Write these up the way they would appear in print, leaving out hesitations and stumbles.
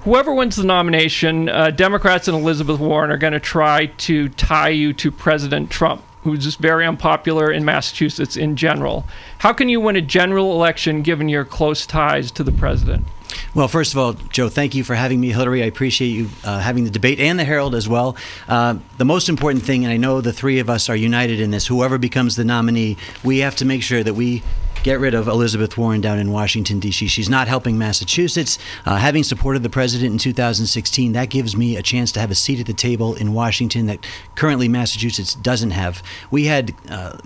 Whoever wins the nomination, Democrats and Elizabeth Warren are going to try to tie you to President Trump, who's just very unpopular in Massachusetts in general. How can you win a general election given your close ties to the president? Well, first of all, Joe, thank you for having me, Hillary. I appreciate you having the debate and the Herald as well. The most important thing, and I know the three of us are united in this, whoever becomes the nominee, we have to make sure that we get rid of Elizabeth Warren down in Washington, D.C. She's not helping Massachusetts. Having supported the president in 2016, that gives me a chance to have a seat at the table in Washington that currently Massachusetts doesn't have. We had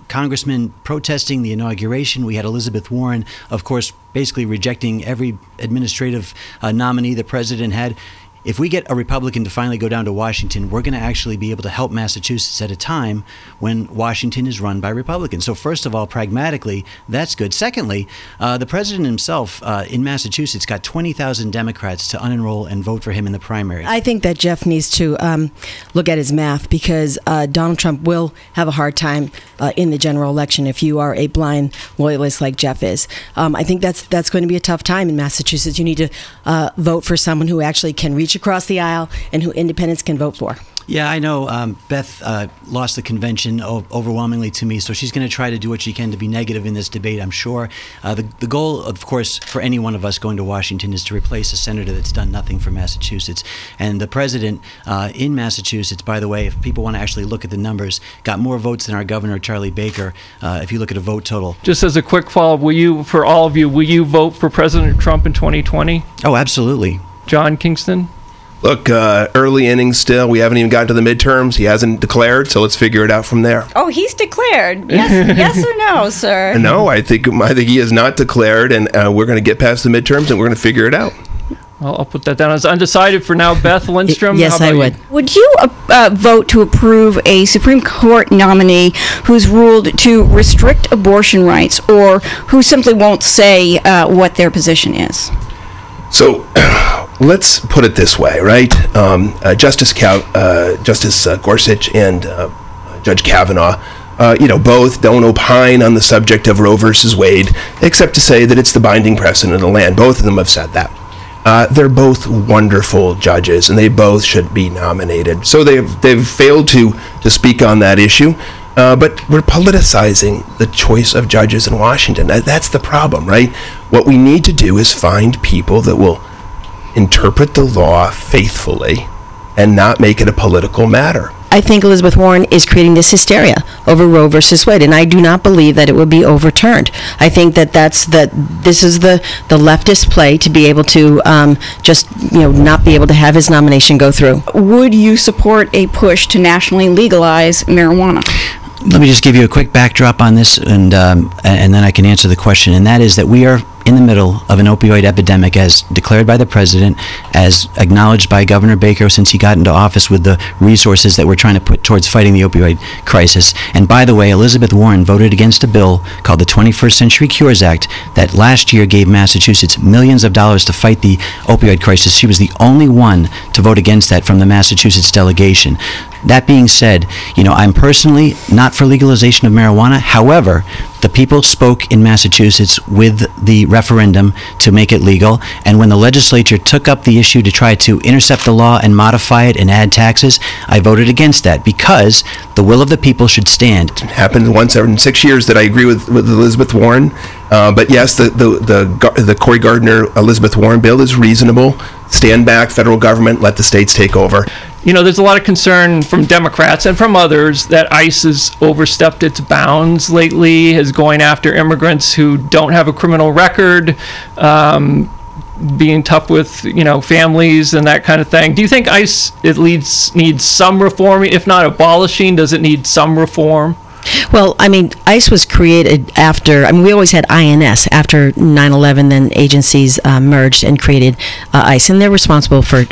congressmen protesting the inauguration. We had Elizabeth Warren, of course, basically rejecting every administrative nominee the president had. If we get a Republican to finally go down to Washington, we're going to actually be able to help Massachusetts at a time when Washington is run by Republicans. So first of all, pragmatically, that's good. Secondly, the president himself in Massachusetts got 20,000 Democrats to unenroll and vote for him in the primary. I think that Geoff needs to look at his math, because Donald Trump will have a hard time in the general election if you are a blind loyalist like Geoff is. I think that's going to be a tough time in Massachusetts. You need to vote for someone who actually can reach across the aisle and who independents can vote for. Yeah, I know Beth lost the convention overwhelmingly to me, so she's going to try to do what she can to be negative in this debate, I'm sure. The goal, of course, for any one of us going to Washington is to replace a senator that's done nothing for Massachusetts. And the president in Massachusetts, by the way, if people want to actually look at the numbers, got more votes than our governor, Charlie Baker, if you look at a vote total. Just as a quick follow-up, for all of you, will you vote for President Trump in 2020? Oh, absolutely. John Kingston? Look, early innings still. We haven't even gotten to the midterms. He hasn't declared, so let's figure it out from there. Oh, he's declared. Yes, yes or no, sir? No, I think he has not declared, and we're going to get past the midterms, and we're going to figure it out. Well, I'll put that down as undecided for now. Beth Lindstrom? Yes, I would. Would you vote to approve a Supreme Court nominee who's ruled to restrict abortion rights, or who simply won't say what their position is? So let's put it this way, right? Justice Gorsuch and Judge Kavanaugh, both don't opine on the subject of Roe versus Wade, except to say that it's the binding precedent of the land. Both of them have said that. They're both wonderful judges, and they both should be nominated. So they've failed to speak on that issue. But we're politicizing the choice of judges in Washington. That's the problem, right? What we need to do is find people that will interpret the law faithfully and not make it a political matter. I think Elizabeth Warren is creating this hysteria over Roe versus Wade, and I do not believe that it would be overturned. I think that this is the leftist play to be able to not be able to have his nomination go through. Would you support a push to nationally legalize marijuana? Let me just give you a quick backdrop on this, and then I can answer the question, and that is that we are in the middle of an opioid epidemic as declared by the president, as acknowledged by Governor Baker since he got into office with the resources that we're trying to put towards fighting the opioid crisis. And by the way, Elizabeth Warren voted against a bill called the 21st Century Cures Act that last year gave Massachusetts millions of dollars to fight the opioid crisis. She was the only one to vote against that from the Massachusetts delegation. That being said, I'm personally not for legalization of marijuana. However, the people spoke in Massachusetts with the referendum to make it legal, and when the legislature took up the issue to try to intercept the law and modify it and add taxes, I voted against that because the will of the people should stand. It happened once every 6 years that I agree with Elizabeth Warren, but yes, the Cory Gardner-Elizabeth Warren bill is reasonable. Stand back, federal government, let the states take over. There's a lot of concern from Democrats and from others that ICE has overstepped its bounds lately, is going after immigrants who don't have a criminal record, being tough with, families and that kind of thing. Do you think ICE needs some reform? If not abolishing, does it need some reform? Well, ICE was created after, we always had INS after 9/11, then agencies merged and created ICE, and they're responsible for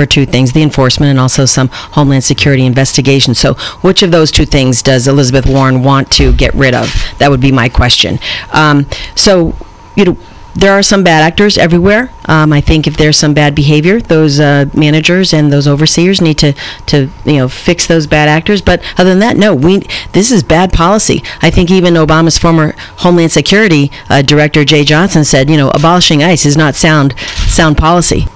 two things, the enforcement and also some Homeland Security investigation. So which of those two things does Elizabeth Warren want to get rid of? That would be my question. there are some bad actors everywhere. I think if there's some bad behavior, those managers and those overseers need to fix those bad actors. But other than that, no, this is bad policy. I think even Obama's former Homeland Security Director Jay Johnson said, abolishing ICE is not sound policy.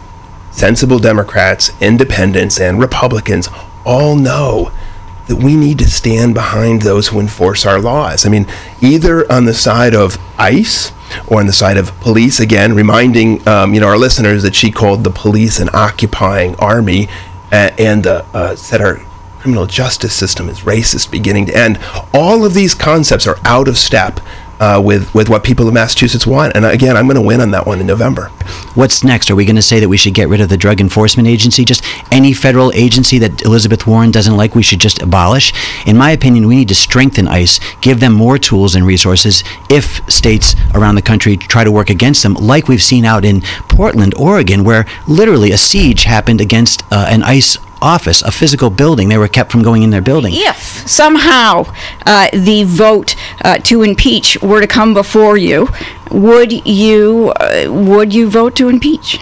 Sensible Democrats, independents, and Republicans all know that we need to stand behind those who enforce our laws. I mean, either on the side of ICE or on the side of police, again, reminding our listeners that she called the police an occupying army and said our criminal justice system is racist beginning to end. All of these concepts are out of step with what people of Massachusetts want. And again, I'm going to win on that one in November. What's next? Are we going to say that we should get rid of the Drug Enforcement Agency? Just any federal agency that Elizabeth Warren doesn't like, we should just abolish? In my opinion, we need to strengthen ICE, give them more tools and resources if states around the country try to work against them, like we've seen out in Portland, Oregon, where literally a siege happened against an ICE office, a physical building. They were kept from going in their building. If somehow the vote to impeach were to come before you, would you vote to impeach?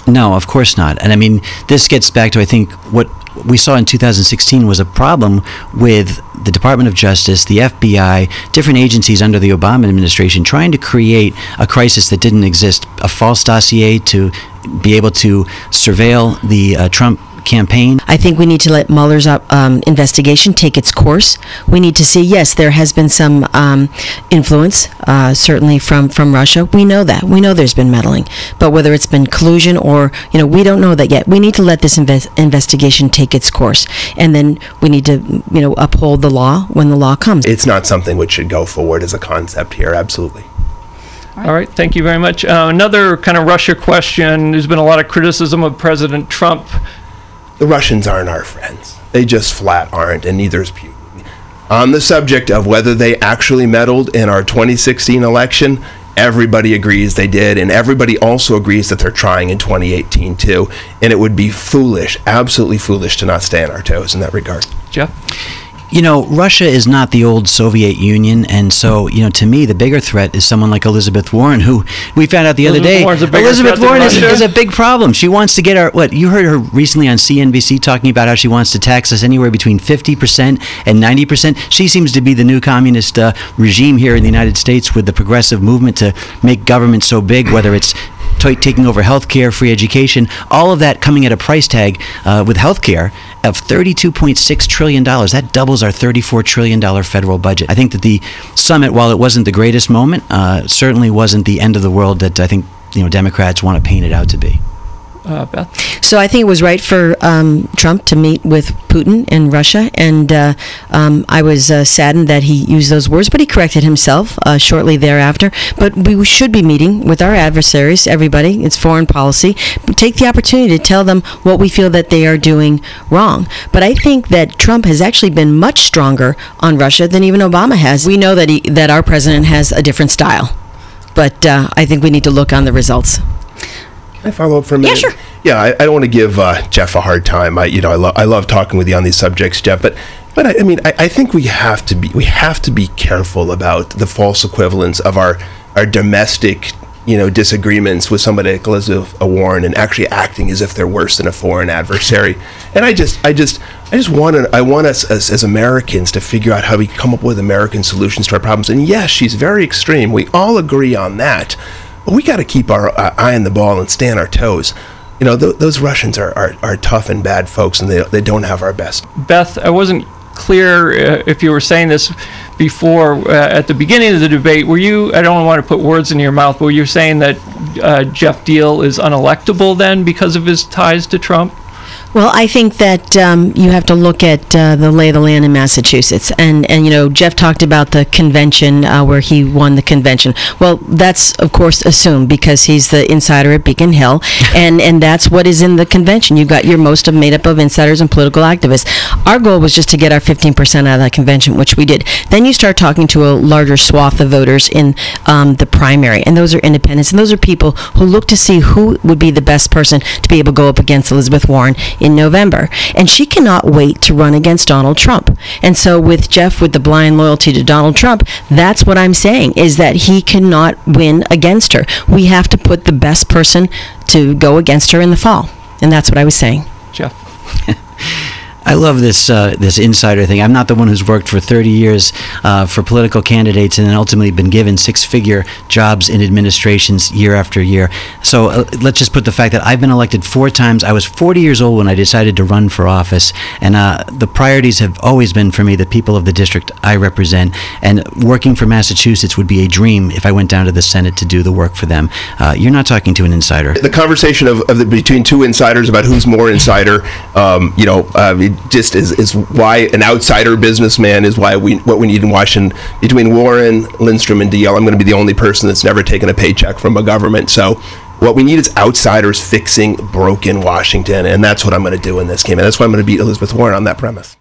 No, of course not. And I mean, this gets back to, I think, what we saw in 2016 was a problem with the Department of Justice, the FBI, different agencies under the Obama administration trying to create a crisis that didn't exist, a false dossier to be able to surveil the Trump campaign. I think we need to let Mueller's investigation take its course. We need to see, yes, there has been some influence, certainly from Russia. We know that. We know there's been meddling. But whether it's been collusion or, we don't know that yet. We need to let this investigation take its course. And then we need to, uphold the law when the law comes. It's not something which should go forward as a concept here, absolutely. All right, thank you very much. Another kind of Russia question. There's been a lot of criticism of President Trump. The Russians aren't our friends. They just flat aren't, and neither is Putin. On the subject of whether they actually meddled in our 2016 election, everybody agrees they did, and everybody also agrees that they're trying in 2018 too. And it would be foolish, absolutely foolish, to not stay on our toes in that regard. Jeff? Russia is not the old Soviet Union, and so, to me, the bigger threat is someone like Elizabeth Warren, who we found out the other day. Elizabeth Warren is a big problem. she wants to get you heard her recently on CNBC talking about how she wants to tax us anywhere between 50% and 90%. She seems to be the new communist regime here in the United States with the progressive movement to make government so big, whether it's taking over healthcare, free education, all of that coming at a price tag with healthcare of $32.6 trillion. That doubles our $34 trillion federal budget. I think that the summit, while it wasn't the greatest moment, certainly wasn't the end of the world that I think Democrats want to paint it out to be. Beth? So I think it was right for Trump to meet with Putin in Russia, and I was saddened that he used those words, but he corrected himself shortly thereafter. But we should be meeting with our adversaries, everybody. It's foreign policy. Take the opportunity to tell them what we feel that they are doing wrong. But I think that Trump has actually been much stronger on Russia than even Obama has. We know that our president has a different style, but I think we need to look on the results. Can I follow up for a minute? Yeah, sure. Yeah, I don't want to give Jeff a hard time. I love talking with you on these subjects, Jeff. But I think we have to be careful about the false equivalence of our domestic disagreements with somebody like Elizabeth Warren and actually acting as if they're worse than a foreign adversary. And I want us as Americans to figure out how we come up with American solutions to our problems. And yes, she's very extreme. We all agree on that. But we got to keep our eye on the ball and stay on our toes. Those Russians are tough and bad folks, and they don't have our best. Beth, I wasn't clear if you were saying this before at the beginning of the debate. Were you, I don't want to put words in your mouth, but were you saying that Geoff Diehl is unelectable then because of his ties to Trump? Well, I think that you have to look at the lay of the land in Massachusetts. And Jeff talked about the convention where he won the convention. Well, that's, of course, assumed because he's the insider at Beacon Hill. And that's what is in the convention. You've got your most of made up of insiders and political activists. Our goal was just to get our 15% out of that convention, which we did. Then you start talking to a larger swath of voters in the primary. And those are independents. And those are people who look to see who would be the best person to be able to go up against Elizabeth Warren in November. And she cannot wait to run against Donald Trump. And so with Geoff, with the blind loyalty to Donald Trump, that's what I'm saying, is that he cannot win against her. We have to put the best person to go against her in the fall. And that's what I was saying. Geoff. I love this this insider thing. I'm not the one who's worked for 30 years for political candidates and then ultimately been given six-figure jobs in administrations year after year. So let's just put the fact that I've been elected 4 times. I was 40 years old when I decided to run for office, and the priorities have always been for me the people of the district I represent. And working for Massachusetts would be a dream if I went down to the Senate to do the work for them. You're not talking to an insider. The conversation between two insiders about who's more insider, just is why an outsider businessman is what we need in Washington. Between Warren, Lindstrom, and Diehl, I'm going to be the only person that's never taken a paycheck from a government. So what we need is outsiders fixing broken Washington, and that's what I'm going to do in this game. And that's why I'm going to beat Elizabeth Warren on that premise.